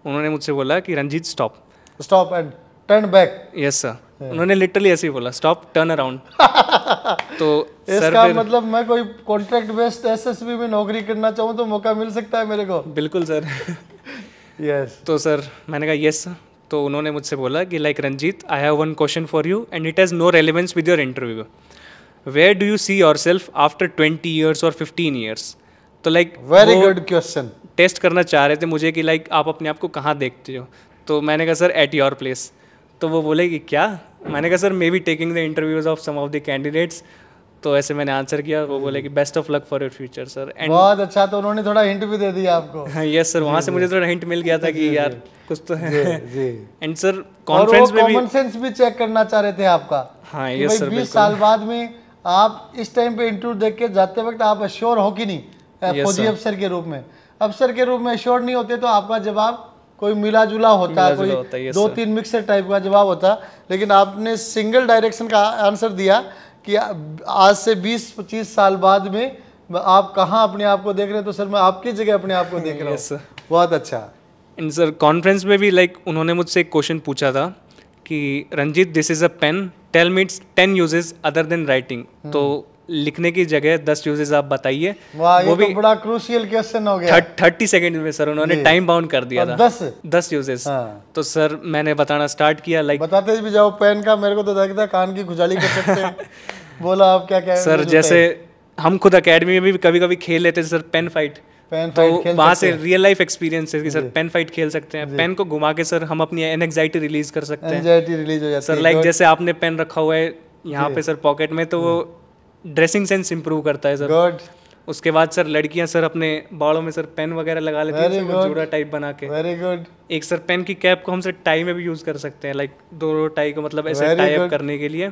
A: उन्होंने मुझसे बोला कि Ranjeet stop
B: and turn back.
A: Yes sir, उन्होंने लिटरली ऐसे ही बोला स्टॉप टर्न अराउंड। तो
B: इसका मतलब मैं कोई कॉन्ट्रैक्ट बेस्ड एसएसबी में नौकरी करना चाहूँ तो मौका मिल सकता है मेरे को?
A: बिल्कुल सर।
B: यस।
A: तो सर मैंने कहा यस सर। तो उन्होंने मुझसे बोला कि like Ranjeet, I have one question for you and it has no relevance with your interview. Where do you see yourself after 20 years और 15 ईयर्स? तो like
B: very good question.
A: Test करना चाह रहे थे मुझे कि लाइक आप अपने आप को कहाँ देखते हो। तो मैंने कहा सर एट योर प्लेस। तो वो बोले कि क्या? मैंने कहा sir may be taking the interviews of some of the candidates. तो ऐसे मैंने आंसर किया। वो बोले कि best of luck for your future sir. And
B: बहुत अच्छा, तो उन्होंने थोड़ा हिंट भी दे दिया आपको?
A: हाँ यस सर, वहाँ से मुझे थोड़ा हिंट मिल गया था कि यार कुछ तो है।
B: जी।
A: एंड सर कॉन्फ्रेंस में भी
B: कॉमन सेंस भी चेक करना चाह रहे थे आपका।
A: हाँ
B: कि
A: यस
B: भाई
A: सर,
B: 20 साल बाद में आप इस टाइम पे इंटरव्यू देख के जाते वक्त आप अश्योर हो कि नहीं फौजी अफसर के रूप में? अफसर के रूप में अश्योर नहीं होते तो आपका जवाब कोई मिला जुला होता, कोई 2-3 मिक्सर टाइप का जवाब होता। लेकिन आपने सिंगल डायरेक्शन का आंसर दिया कि आज से 20-25 साल बाद में आप कहाँ अपने आप को देख रहे हैं। तो सर मैं आपकी जगह अपने आप को देख रहा हूँ। बहुत अच्छा।
A: एंड सर कॉन्फ्रेंस में भी लाइक उन्होंने मुझसे एक क्वेश्चन पूछा था कि Ranjeet, this is a pen, tell me its 10 uses other than writing. तो लिखने की जगह 10 यूजेस आप बताइए।
B: वो भी बड़ा क्रूशियल क्वेश्चन हो गया।
A: 30 सेकंड में सर उन्होंने टाइम बाउंड कर दिया था। 10 यूजेस। तो सर मैंने बताना स्टार्ट किया। लाइक
B: बताते भी जाओ। पेन का मेरे को तो लगता कान की खुजली कर सकते हैं। बोला आप क्या कह रहे हैं?
A: सर जैसे हम खुद अकेडमी में भी कभी कभी खेल लेते थे सर पेन फाइट। तो वहाँ से रियल लाइफ एक्सपीरियंस है कि सर पेन फाइट खेल सकते हैं। पेन को घुमा के सर हम अपनी एंजाइटी रिलीज कर सकते हैं।
B: एंजाइटी रिलीज हो जाती है
A: सर। लाइक जैसे आपने पेन रखा हुआ है यहाँ पे सर पॉकेट में, तो वो ड्रेसिंग सेंस इंप्रूव करता है सर।
B: गुड।
A: उसके बाद सर लड़कियां सर अपने बालों में सर पेन वगैरह लगा लेती हैं सर, जोड़ा टाइप बना के।
B: Very good.
A: एक सर पेन की कैप को हम सर टाई में भी यूज़ कर सकते हैं, लाइक दो टाई को मतलब ऐसे टाई अप करने के लिए।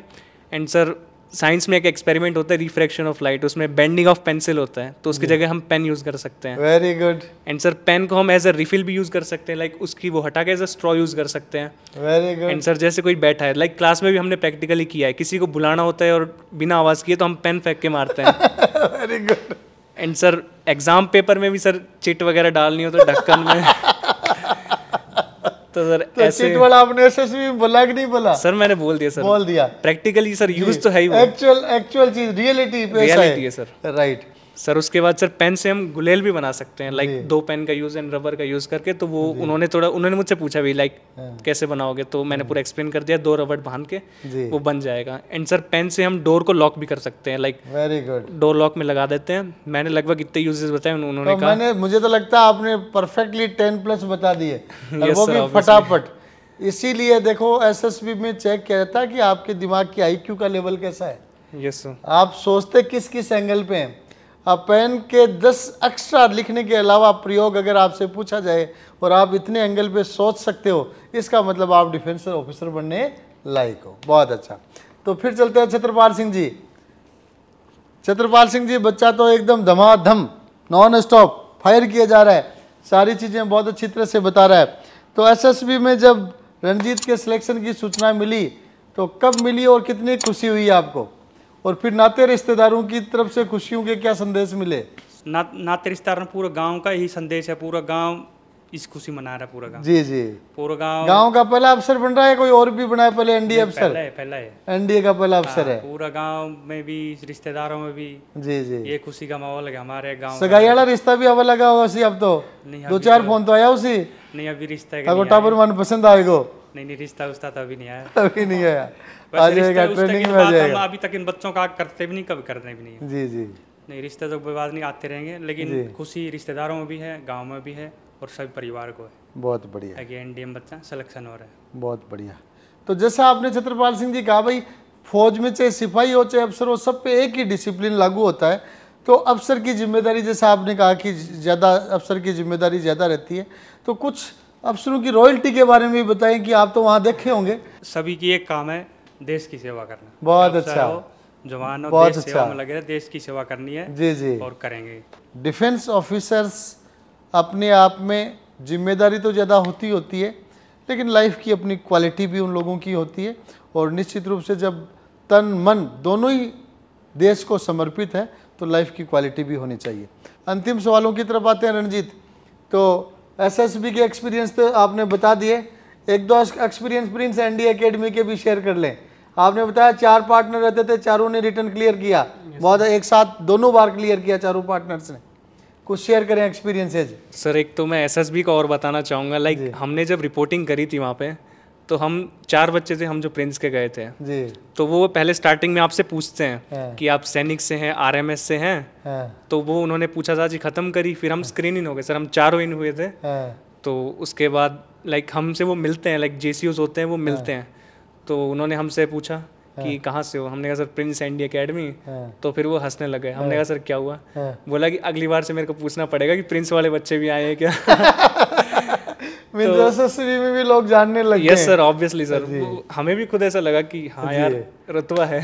A: एंड सर साइंस में एक एक्सपेरिमेंट होता है रिफ्रैक्शन ऑफ लाइट, उसमें बेंडिंग ऑफ पेंसिल होता है, तो उसकी जगह हम पेन यूज़ कर सकते हैं।
B: Very good.
A: And sir pen को हम एज अ रिफिल भी यूज़ कर सकते हैं, लाइक उसकी वो हटा के एज अ स्ट्रॉ यूज़ कर सकते हैं।
B: Very good.
A: एंड सर जैसे कोई बैठा है, लाइक क्लास में भी हमने प्रैक्टिकली किया है, किसी को बुलाना होता है और बिना आवाज़ किए तो हम पेन फेंक के मारते हैं।
B: Very good.
A: And sir exam paper में भी सर चिट वगैरह डालनी हो तो ढक्कन में तो सर
B: तो
A: ऐसे
B: चिट वाला आपने एसएसबी में बोला कि नहीं बोला?
A: सर मैंने बोल दिया सर।
B: बोल दिया।
A: प्रैक्टिकली सर यूज तो है ही वो।
B: एक्चुअल चीज रियलिटी पे
A: रियलिटी है सर।
B: राइट।
A: सर उसके बाद सर पेन से हम गुलेल भी बना सकते हैं, लाइक 2 पेन का यूज एंड रबर का यूज करके। तो वो उन्होंने मुझसे पूछा भी लाइक कैसे बनाओगे, तो मैंने पूरा एक्सप्लेन कर दिया। 2 रबर बांध के वो बन जाएगा। एंड सर पेन से हम डोर को लॉक भी कर सकते हैं, like
B: very good,
A: door lock में लगा देते हैं। मैंने लगभग इतने यूजेस बताए, उन्होंने कहा
B: मुझे तो लगता है आपने परफेक्टली 10+ बता दिए, वो भी फटाफट। इसीलिए देखो एसएसबी में चेक किया जाता है कि आपके दिमाग की आईक्यू का लेवल कैसा है।
A: Yes sir.
B: आप सोचते किस एंगल पे हैं। आप पेन के 10 एक्स्ट्रा लिखने के अलावा प्रयोग अगर आपसे पूछा जाए और आप इतने एंगल पे सोच सकते हो, इसका मतलब आप डिफेंस ऑफिसर बनने लायक हो। बहुत अच्छा। तो फिर चलते हैं छत्रपाल सिंह जी। छत्रपाल सिंह जी, बच्चा तो एकदम धमाधम नॉन स्टॉप फायर किया जा रहा है, सारी चीज़ें बहुत अच्छी तरह से बता रहा है। तो एसएसबी में जब रणजीत के सिलेक्शन की सूचना मिली तो कब मिली और कितनी खुशी हुई आपको, और फिर नाते रिश्तेदारों की तरफ से खुशियों के क्या संदेश मिले?
C: नाते रिश्तेदार पूरा गांव का ही संदेश है, पूरा गांव इस खुशी मना रहा है, पूरा गांव।
B: जी जी,
C: पूरा गांव
B: का पहला अफसर बन रहा है, कोई और भी बना है पहले? एनडीए अफसर
C: पहला है,
B: एनडीए का पहला अफसर है।
C: पूरा गांव में भी, रिश्तेदारों में भी
B: जी जी,
C: ये खुशी का माहौल है हमारे गांव।
B: सगाई वाला रिश्ता भी हवा लगा हुआ सी? अब तो 2-4 फोन तो आया उसी?
C: नहीं, अभी रिश्ता
B: टापर मन पसंद आएगो?
C: नहीं, रिश्ता उस्ता तो अभी नहीं आया।
B: अभी नहीं आया, आ जाएगा, ट्रेनिंग में आ जाएगा।
C: हम अभी तक इन बच्चों का करते भी नहीं, कभी करने भी नहीं।
B: जी जी,
C: नहीं, रिश्ते तो विवाद नहीं, आते रहेंगे, लेकिन खुशी रिश्तेदारों में भी है, गांव में भी है, और सभी परिवार को है।
B: बहुत बढ़िया,
C: एनडीएम बच्चा सिलेक्शन हो रहा है।
B: बहुत बढ़िया। तो जैसा आपने छत्रपाल सिंह जी कहा, भाई फौज में चाहे सिपाही हो चाहे अफसर हो, सब पे एक ही डिसिप्लिन लागू होता है। तो अफसर की जिम्मेदारी, जैसा आपने कहा कि ज़्यादा अफसर की जिम्मेदारी ज़्यादा रहती है, तो कुछ अफसरों की रॉयल्टी के बारे में भी बताएं कि आप तो वहाँ देखे होंगे।
C: सभी की एक काम है, देश की सेवा करना।
B: बहुत अच्छा,
C: जवान
B: बहुत
C: देश सेवा में लगे रहे, देश की सेवा करनी है।
B: जी जी,
C: और करेंगे।
B: डिफेंस ऑफिसर्स अपने आप में जिम्मेदारी तो ज़्यादा होती है, लेकिन लाइफ की अपनी क्वालिटी भी उन लोगों की होती है, और निश्चित रूप से जब तन मन दोनों ही देश को समर्पित है तो लाइफ की क्वालिटी भी होनी चाहिए। अंतिम सवालों की तरफ आते हैं रणजीत। तो एसएसबी के एक्सपीरियंस तो आपने बता दिए, 1-2 एक्सपीरियंस प्रिंस एनडीए एकेडमी के भी शेयर कर लें। आपने बताया 4 पार्टनर रहते थे, चारों ने रिटर्न क्लियर किया, बहुत एक साथ दोनों बार क्लियर किया चारों पार्टनर्स ने। कुछ शेयर करें एक्सपीरियंसेज।
A: सर एक तो मैं एसएसबी का और बताना चाहूँगा, लाइक हमने जब रिपोर्टिंग करी थी वहाँ पे, तो हम 4 बच्चे थे, हम जो प्रिंस के गए थे
B: जी,
A: तो वो पहले स्टार्टिंग में आपसे पूछते हैं कि आप सैनिक से हैं, आरएमएस से हैं, तो वो उन्होंने पूछा था जी, ख़त्म करी, फिर हम स्क्रीन इन हो गए सर, हम 4 इन हुए थे। तो उसके बाद लाइक हमसे वो मिलते हैं, लाइक जेसीओस होते हैं, वो मिलते हैं, तो उन्होंने हमसे पूछा कि कहाँ से हो, हमने कहा सर प्रिंस एनडीए एकेडमी। तो फिर वो हंसने लगे, हमने कहा सर क्या हुआ, बोला कि अगली बार से मेरे को पूछना पड़ेगा कि प्रिंस वाले बच्चे भी आए हैं क्या।
B: एसएसबी में भी लोग जानने लगे।
A: यस सर, ऑब्वियसली सर, हमें भी खुद ऐसा लगा कि हाँ यार रुतबा है,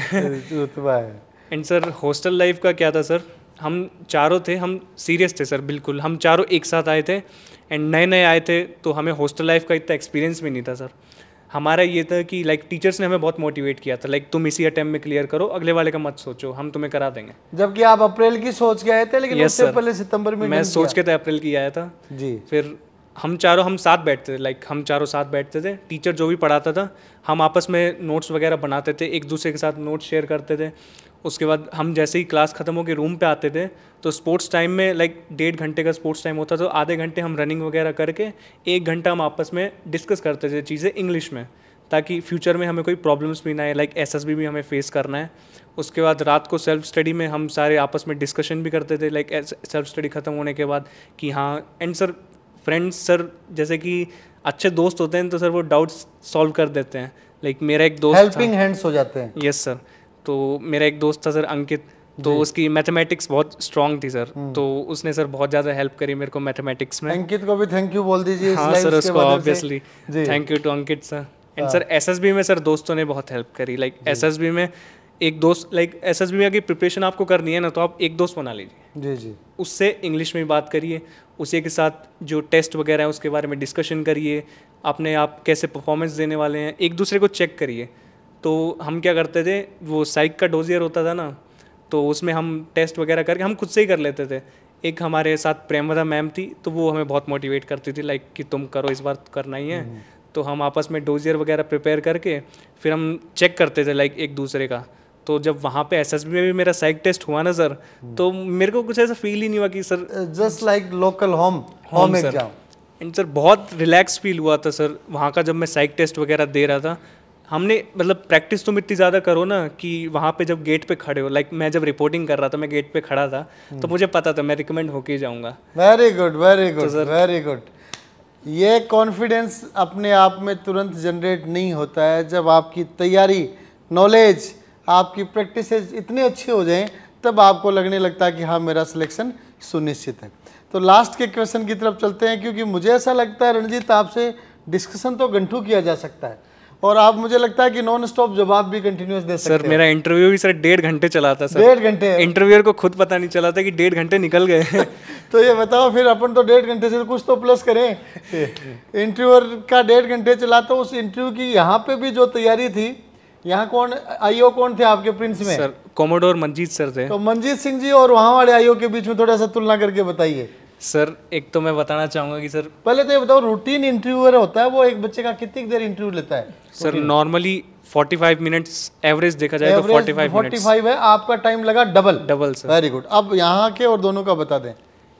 B: रुतबा है।
A: एंड सर हॉस्टल लाइफ का क्या था सर, हम चारों थे, हम सीरियस थे सर, बिल्कुल हम चारों एक साथ आए थे, एंड नए नए आए थे, तो हमें हॉस्टल लाइफ का इतना एक्सपीरियंस भी नहीं था सर। हमारा ये था कि लाइक टीचर्स ने हमें बहुत मोटिवेट किया था, लाइक तुम इसी अटेम्प्ट में क्लियर करो, अगले वाले का मत सोचो, हम तुम्हें करा देंगे।
B: जबकि आप अप्रैल की सोच के आए थे, लेकिन उससे पहले सितंबर में
A: मैं सोच के तो अप्रैल की आया था
B: जी।
A: फिर हम साथ बैठते थे, लाइक हम चारों साथ बैठते थे, टीचर जो भी पढ़ाता था हम आपस में नोट्स वगैरह बनाते थे, एक दूसरे के साथ नोट्स शेयर करते थे। उसके बाद हम जैसे ही क्लास ख़त्म हो के रूम पे आते थे, तो स्पोर्ट्स टाइम में लाइक 1.5 घंटे का स्पोर्ट्स टाइम होता, तो आधे घंटे हम रनिंग वगैरह करके 1 घंटा हम आपस में डिस्कस करते थे चीज़ें इंग्लिश में, ताकि फ्यूचर में हमें कोई प्रॉब्लम्स भी ना आए, लाइक एसएसबी भी हमें फेस करना है। उसके बाद रात को सेल्फ स्टडी में हम सारे आपस में डिस्कशन भी करते थे, लाइक सेल्फ स्टडी ख़त्म होने के बाद कि हाँ, एंड सर फ्रेंड्स सर जैसे कि अच्छे दोस्त होते हैं तो सर वो डाउट्स सॉल्व कर देते हैं। लाइक मेरा एक दोस्त
B: हेल्पिंग हैंड्स हो जाते हैं।
A: यस सर, तो मेरा एक दोस्त था सर अंकित, तो उसकी मैथमेटिक्स बहुत स्ट्रांग थी सर, तो उसने सर बहुत ज़्यादा हेल्प करी मेरे को मैथमेटिक्स में।
B: अंकित को भी थैंक यू बोल दीजिए।
A: हाँ सर, उसको obviously thank you to Ankit sir. And sir SSB में सर दोस्तों ने बहुत हेल्प करी, लाइक एसएसबी में एक दोस्त, लाइक एसएसबी में अगर प्रिपरेशन आपको करनी है ना, तो आप एक दोस्त बना लीजिए
B: जी जी,
A: उससे इंग्लिश में बात करिए, उसी के साथ जो टेस्ट वगैरह है उसके बारे में डिस्कशन करिए, अपने आप कैसे परफॉर्मेंस देने वाले हैं, एक दूसरे को चेक करिए। तो हम क्या करते थे, वो साइक का डोजियर होता था ना, तो उसमें हम टेस्ट वगैरह करके हम खुद से ही कर लेते थे। एक हमारे साथ प्रेमदा मैम थी, तो वो हमें बहुत मोटिवेट करती थी, लाइक कि तुम करो, इस बार करना ही है। तो हम आपस में डोजियर वगैरह प्रिपेयर करके फिर हम चेक करते थे लाइक एक दूसरे का। तो जब वहाँ पे एसएसबी में भी मेरा साइक टेस्ट हुआ ना सर, तो मेरे को कुछ ऐसा फील ही नहीं हुआ कि sir
B: just like local home exam.
A: And sir बहुत रिलैक्स फील हुआ था सर वहाँ का, जब मैं साइक टेस्ट वगैरह दे रहा था। हमने मतलब प्रैक्टिस तुम इतनी ज़्यादा करो ना कि वहाँ पे जब गेट पे खड़े हो, लाइक मैं जब रिपोर्टिंग कर रहा था, मैं गेट पे खड़ा था, तो मुझे पता था मैं रिकमेंड होके ही जाऊँगा।
B: Very good very good very good. ये कॉन्फिडेंस अपने आप में तुरंत जनरेट नहीं होता है, जब आपकी तैयारी, नॉलेज, आपकी प्रैक्टिसेस इतनी अच्छी हो जाएं, तब आपको लगने लगता है कि हाँ मेरा सिलेक्शन सुनिश्चित है। तो लास्ट के क्वेश्चन की तरफ चलते हैं, क्योंकि मुझे ऐसा लगता है रणजीत आपसे डिस्कशन तो घंटों किया जा सकता है, और आप मुझे लगता है कि नॉन स्टॉप जवाब भी कंटिन्यूस दे सकते हैं।
A: सर मेरा इंटरव्यू भी सर 1.5 घंटे चला था सर।
B: 1.5 घंटे
A: इंटरव्यूअर को खुद पता नहीं चला था कि 1.5 घंटे निकल गए।
B: तो ये बताओ फिर अपन तो 1.5 घंटे से कुछ तो प्लस करें। इंटरव्यूअर का 1.5 घंटे चला, तो उस इंटरव्यू की यहाँ पे भी जो तैयारी थी, यहाँ कौन आईओ कौन थे आपके प्रिंस में?
A: सर कोमोडोर मंजीत सर थे।
B: तो मंजीत सिंह जी और वहाँ वाले आईओ के बीच में थोड़ा सा तुलना करके बताइए।
A: सर एक तो मैं बताना चाहूँगा कि सर
B: पहले तो ये बताओ, रूटीन इंटरव्यूअर होता है वो एक बच्चे का कितनी देर इंटरव्यू लेता है?
A: सर नॉर्मली 45 मिनट्स एवरेज देखा जाए तो 45 मिनट्स।
B: 45 है, आपका टाइम लगा डबल
A: सर।
B: Very good. अब यहाँ के और दोनों का बता दें।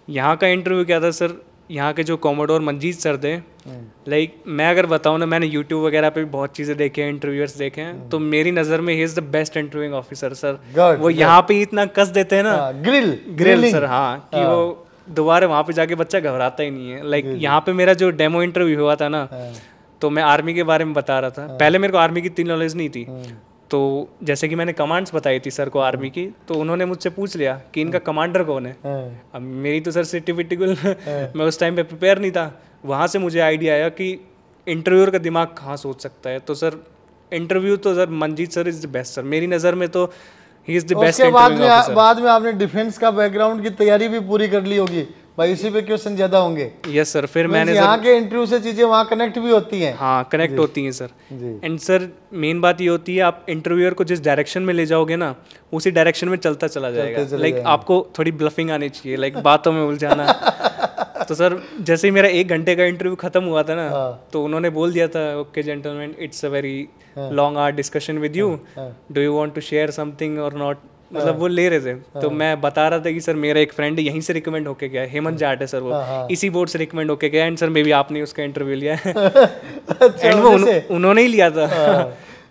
A: यहाँ का इंटरव्यू क्या था सर, यहाँ के जो कोमोडोर मंजीत सर थे, लाइक मैं अगर बताऊँ ना, मैंने यूट्यूब वगैरह पे भी बहुत चीज़ें देखी हैं, इंटरव्यूअर्स देखे हैं, तो मेरी नज़र में he is the best interviewing officer sir. वो यहाँ पे इतना कस देते हैं ना, ग्रिल सर, हाँ, कि वो दोबारा वहाँ पे जाके बच्चा घबराता ही नहीं है। लाइक यहाँ पे मेरा जो डेमो इंटरव्यू हुआ था ना, तो मैं आर्मी के बारे में बता रहा था। पहले मेरे को आर्मी की इतनी नॉलेज नहीं थी, तो जैसे कि मैंने कमांड्स बताई थी सर को आर्मी की, तो उन्होंने मुझसे पूछ लिया कि इनका कमांडर कौन है। अब मेरी तो सर सर्टिफिकेट मैं उस टाइम पे प्रिपेयर नहीं था। वहाँ से मुझे आइडिया आया कि इंटरव्यूअर का दिमाग कहाँ सोच सकता है। तो सर इंटरव्यू तो sir Manjeet sir is the best sir, मेरी नज़र में तो ही इज़ द बेस्ट।
B: बाद में आपने डिफेंस का बैकग्राउंड की तैयारी भी पूरी कर ली होगी भाई, इसी पे क्वेश्चन ज्यादा होंगे।
A: यस सर, फिर मैंने
B: यहाँ के इंटरव्यू से चीजें वहाँ कनेक्ट भी होती हैं।
A: हाँ, कनेक्ट होती हैं सर। एंड सर मेन बात ये होती है, आप इंटरव्यूअर को जिस डायरेक्शन में ले जाओगे ना, उसी डायरेक्शन में चलता चला जाएगा। लाइक आपको थोड़ी ब्लफिंग आनी चाहिए, लाइक बातों में उलझाना। तो सर जैसे ही मेरा 1 घंटे का इंटरव्यू खत्म हुआ था ना, तो उन्होंने बोल दिया था, okay gentleman, it's a very long hour discussion with you, do you want to share something और नॉट। मतलब वो ले रहे थे, तो मैं बता रहा था कि सर मेरा एक फ्रेंड यहीं से रिकमेंड होके गया है, हेमंत जाट है सर, वो इसी बोर्ड से रिकमेंड होके गया, एंड सर मे बी आपने उसका इंटरव्यू लिया है। एंड वो उन्होंने ही लिया था।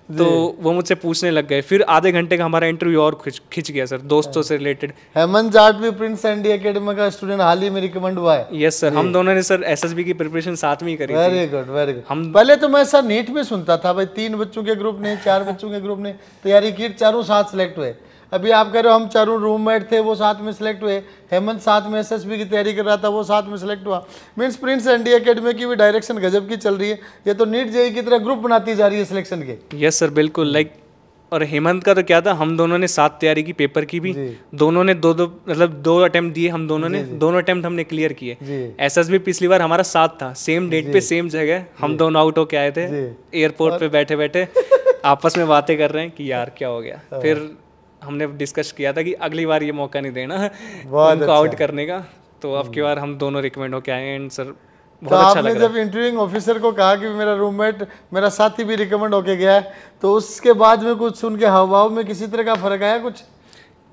A: तो वो मुझसे पूछने लग गए। फिर आधे घंटे का हमारा इंटरव्यू और खिंच गया सर, दोस्तों से रिलेटेड।
B: हेमंत जाट भी प्रिंस एनडी एकेडमी का स्टूडेंट हाल ही में रिकमेंड हुआ है।
A: यस सर, हम दोनों ने सर एसएसबी की प्रिपरेशन साथ में ही करी।
B: Very good very good. हम पहले तो मैं सर नीट में सुनता था भाई, 3 बच्चों के ग्रुप ने, 4 बच्चों के ग्रुप ने तैयारी की, चारों साथ सिलेक्ट हुए। अभी आप कह रहे हो हम चारों रूममेट थे, वो साथ में सिलेक्ट हुए। हेमंत साथ में एसएसबी की तैयारी कर रहा था, वो साथ में सिलेक्ट हुआ। मीन्स प्रिंस एनडी एकेडमी की भी डायरेक्शन गजब की चल रही है। ये तो नीट जेईई की तरह ग्रुप बनाती जा रही है सिलेक्शन के।
A: यस सर, बिल्कुल। लाइक और हेमंत का तो क्या था, हम दोनों ने साथ तैयारी की, पेपर की भी दोनों ने दो अटेम्प्ट दिए हम दोनों ने, दोनों अटेम्प्ट हमने क्लियर किए। एसएसबी पिछली बार हमारा साथ था, सेम डेट पे सेम जगह, हम दोनों आउट होके आए थे। एयरपोर्ट पे बैठे बैठे आपस में बातें कर रहे हैं कि यार क्या हो गया। फिर हमने डिस्कस किया था कि अगली बार ये मौका नहीं देना उनको आउट करने का। तो अब की बार हम दोनों रिकमेंड होके आए, एंड सर बहुत अच्छा लगा।
B: जब इंटरव्यूइंग ऑफिसर को कहा कि मेरा रूममेट, मेरा साथी भी रिकमेंड होके गया है, तो उसके बाद में कुछ उनके हाव भाव में किसी तरह का फर्क आया कुछ?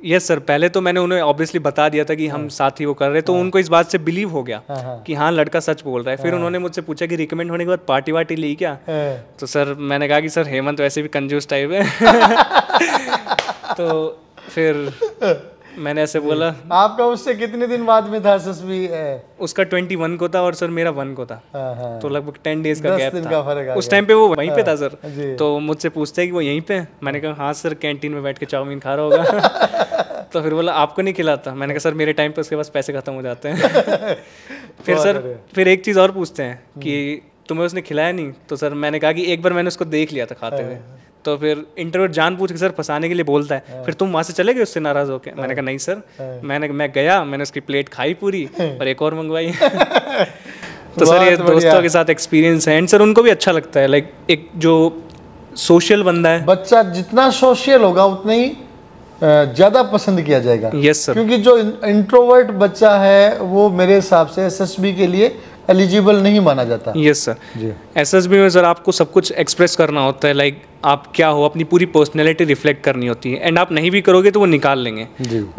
A: यस सर, पहले तो मैंने उन्हें ऑब्वियसली बता दिया था कि हम साथ ही वो कर रहे, तो उनको इस बात से बिलीव हो गया कि हाँ लड़का सच बोल रहा है। फिर उन्होंने मुझसे पूछा कि रिकमेंड होने के बाद पार्टी वार्टी ली क्या? तो सर मैंने कहा कि सर हेमंत वैसे भी कंजूस टाइप है। तो फिर मैंने ऐसे बोला।
B: आपका उससे कितने दिन बाद में था एसएसबी?
A: उसका 21 को था और सर मेरा 1 को था। तो लगभग 10 डेज का गैप था। उस
B: गया।
A: टाइम पे वो वहीं पे था सर। तो मुझसे पूछते हैं कि वो यहीं पे। मैंने कहा हाँ सर, कैंटीन में बैठ के चाउमीन खा रहा होगा। तो फिर बोला आपको नहीं खिलाता? मैंने कहा सर मेरे टाइम पे उसके पास पैसे खत्म हो जाते हैं। फिर एक चीज़ और पूछते हैं कि तुम्हें उसने खिलाया नहीं? तो सर मैंने कहा कि एक बार मैंने उसको देख लिया था खाते हुए। तो फिर इंटरव्यू जान पूछ के सर फंसाने के लिए बोलता है, फिर तुम वहाँ से चले गए उससे नाराज होके? मैंने कहा नहीं सर, मैं गया, मैंने उसकी प्लेट खाई पूरी और एक और मंगवाई। तो सर ये दोस्तों के साथ एक्सपीरियंस है, एंड सर उनको भी अच्छा लगता है। लाइक एक जो सोशल बंदा है,
B: बच्चा जितना सोशल होगा उतना ही ज़्यादा पसंद किया जाएगा।
A: यस सर,
B: क्योंकि जो इंट्रोवर्ट बच्चा है वो मेरे हिसाब से एसएसबी के लिए एलिजिबल नहीं माना जाता।
A: यस सर, एसएसबी में सर आपको सब कुछ एक्सप्रेस करना होता है। लाइक आप क्या हो, अपनी पूरी पर्सनैलिटी रिफ्लेक्ट करनी होती है, एंड आप नहीं भी करोगे तो वो निकाल लेंगे।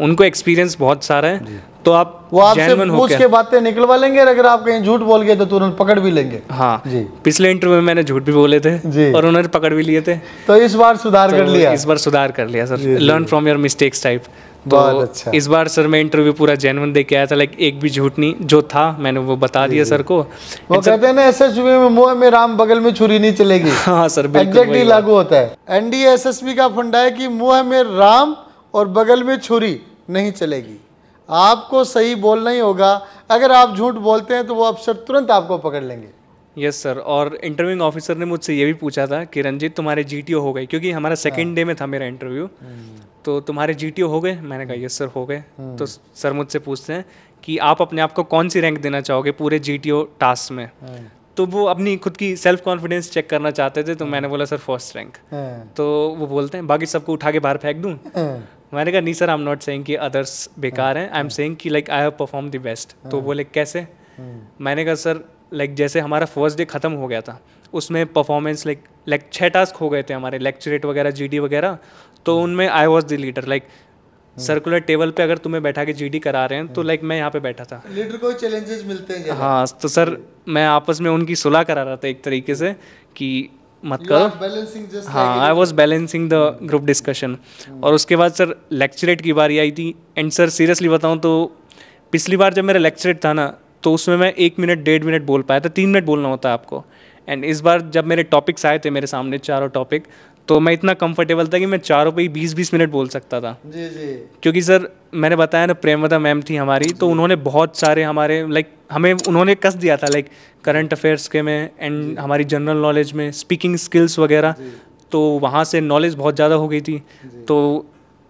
A: उनको एक्सपीरियंस बहुत सारा है, तो आप
B: वो आपसे पूछ के बातें निकलवा लेंगे। अगर आप कहीं झूठ बोल गए तो तुरंत पकड़ भी लेंगे।
A: हाँ जी, पिछले इंटरव्यू में मैंने झूठ भी बोले थे और उन्होंने पकड़ भी लिए थे।
B: तो इस बार सुधार कर लिया?
A: इस बार सुधार कर लिया sir, learn from your mistakes type. तो अच्छा। इस बार सर मैं इंटरव्यू पूरा जेन्युइन दे के आया था। लाइक एक भी झूठ नहीं, जो था मैंने वो बता दिया सर को।
B: वो कहते हैं ना एसएसबी में मुंह में राम बगल में छुरी नहीं चलेगी।
A: हाँ सर,
B: एग्जैक्टली लागू होता है। एनडीए एसएसबी का फंडा है कि मुंह में राम और बगल में छुरी नहीं चलेगी। आपको सही बोलना ही होगा। अगर आप झूठ बोलते हैं तो वो अफसर तुरंत आपको पकड़ लेंगे।
A: Yes sir. और इंटरव्यूइंग ऑफिसर ने मुझसे ये भी पूछा था कि रंजीत तुम्हारे जीटीओ हो गए, क्योंकि हमारा सेकंड डे में था मेरा इंटरव्यू, तो तुम्हारे जीटीओ हो गए? मैंने कहा यस सर हो गए। तो सर मुझसे पूछते हैं कि आप अपने आप को कौन सी रैंक देना चाहोगे पूरे जीटीओ टास्क में। तो वो अपनी खुद की सेल्फ कॉन्फिडेंस चेक करना चाहते थे, तो मैंने बोला सर फर्स्ट रैंक। तो वो बोलते हैं बाकी सबको उठा के बाहर फेंक दूँ? मैंने कहा नहीं sir, I am not saying कि अदर्स बेकार हैं, आई एम सेइंग कि like I have perform the best. तो बोले कैसे? मैंने कहा सर लाइक जैसे हमारा फर्स्ट डे ख़त्म हो गया था, उसमें परफॉर्मेंस लाइक 6 टास्क हो गए थे हमारे, लेक्चरेट वगैरह, जीडी वगैरह, तो उनमें I was the leader. Like circular table पे अगर तुम्हें बैठा के जीडी करा रहे हैं तो लाइक मैं यहाँ पे बैठा था।
B: लीडर को चैलेंजेस मिलते हैं।
A: हाँ, तो सर मैं आपस में उनकी सुलह करा रहा था एक तरीके से कि मत करो। हाँ, I was balancing the group discussion. और उसके बाद सर लेक्चरेट की बारी आई थी। एंड सर सीरियसली बताऊँ तो पिछली बार जब मेरा लेक्चरेट था ना, तो उसमें मैं 1 मिनट 1.5 मिनट बोल पाया था, 3 मिनट बोलना होता है आपको। एंड इस बार जब मेरे टॉपिक्स आए थे मेरे सामने, चारों टॉपिक, तो मैं इतना कंफर्टेबल था कि मैं चारों पे ही 20-20 मिनट बोल सकता था।
B: जी जी।
A: क्योंकि सर मैंने बताया ना, प्रेमवदा मैम थी हमारी, तो उन्होंने बहुत सारे हमारे लाइक हमें उन्होंने कस दिया था लाइक करंट अफेयर्स के में एंड हमारी जनरल नॉलेज में, स्पीकिंग स्किल्स वगैरह, तो वहाँ से नॉलेज बहुत ज़्यादा हो गई थी। तो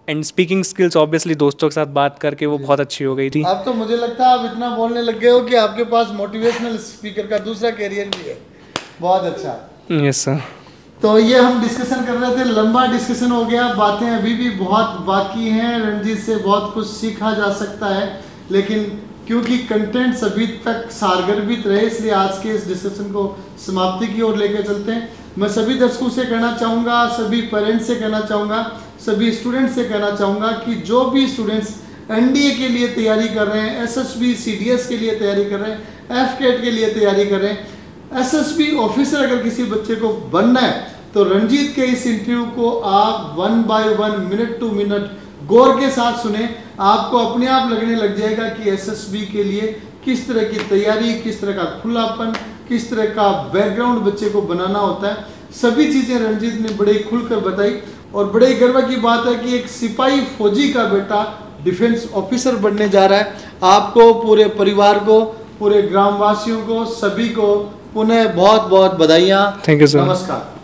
A: एंड स्पीकिंग स्किल्स ऑब्वियसली दोस्तों के साथ बात करके वो बहुत अच्छी हो गई थी।
B: अब तो मुझे लगता है आप इतना बोलने लग गए हो कि आपके पास मोटिवेशनल स्पीकर का दूसरा कैरियर भी है। बहुत अच्छा।
A: Yes sir.
B: तो ये हम डिस्कशन कर रहे थे, लंबा डिस्कशन हो गया, बातें अभी भी बहुत बाकी हैं, रंजीत से बहुत कुछ सीखा जा सकता है, लेकिन क्योंकि कंटेंट्स अभी तक सारगर्भित रहे, इसलिए आज के इस डिस्कशन को समाप्ति की ओर लेकर चलते हैं। मैं सभी दर्शकों से कहना चाहूँगा, सभी पेरेंट्स से कहना चाहूँगा, सभी स्टूडेंट्स से कहना चाहूँगा कि जो भी स्टूडेंट्स एनडीए के लिए तैयारी कर रहे हैं, एसएसबी सीडीएस के लिए तैयारी कर रहे हैं, एफकेट के लिए तैयारी कर रहे हैं, एसएसबी ऑफिसर अगर किसी बच्चे को बनना है, तो रंजीत के इस इंटरव्यू को आप 1 बाय 1 मिनट टू मिनट गौर के साथ सुने। आपको अपने आप लगने लग जाएगा कि एसएसबी के लिए किस तरह की तैयारी, किस तरह का खुलापन, किस तरह का बैकग्राउंड बच्चे को बनाना होता है। सभी चीज़ें रंजीत ने बड़े खुलकर बताई और बड़े गर्व की बात है कि एक सिपाही फौजी का बेटा डिफेंस ऑफिसर बनने जा रहा है। आपको, पूरे परिवार को, पूरे ग्रामवासियों को, सभी को पुनः बहुत बहुत बधाइयाँ।
A: Thank you sir.
B: नमस्कार।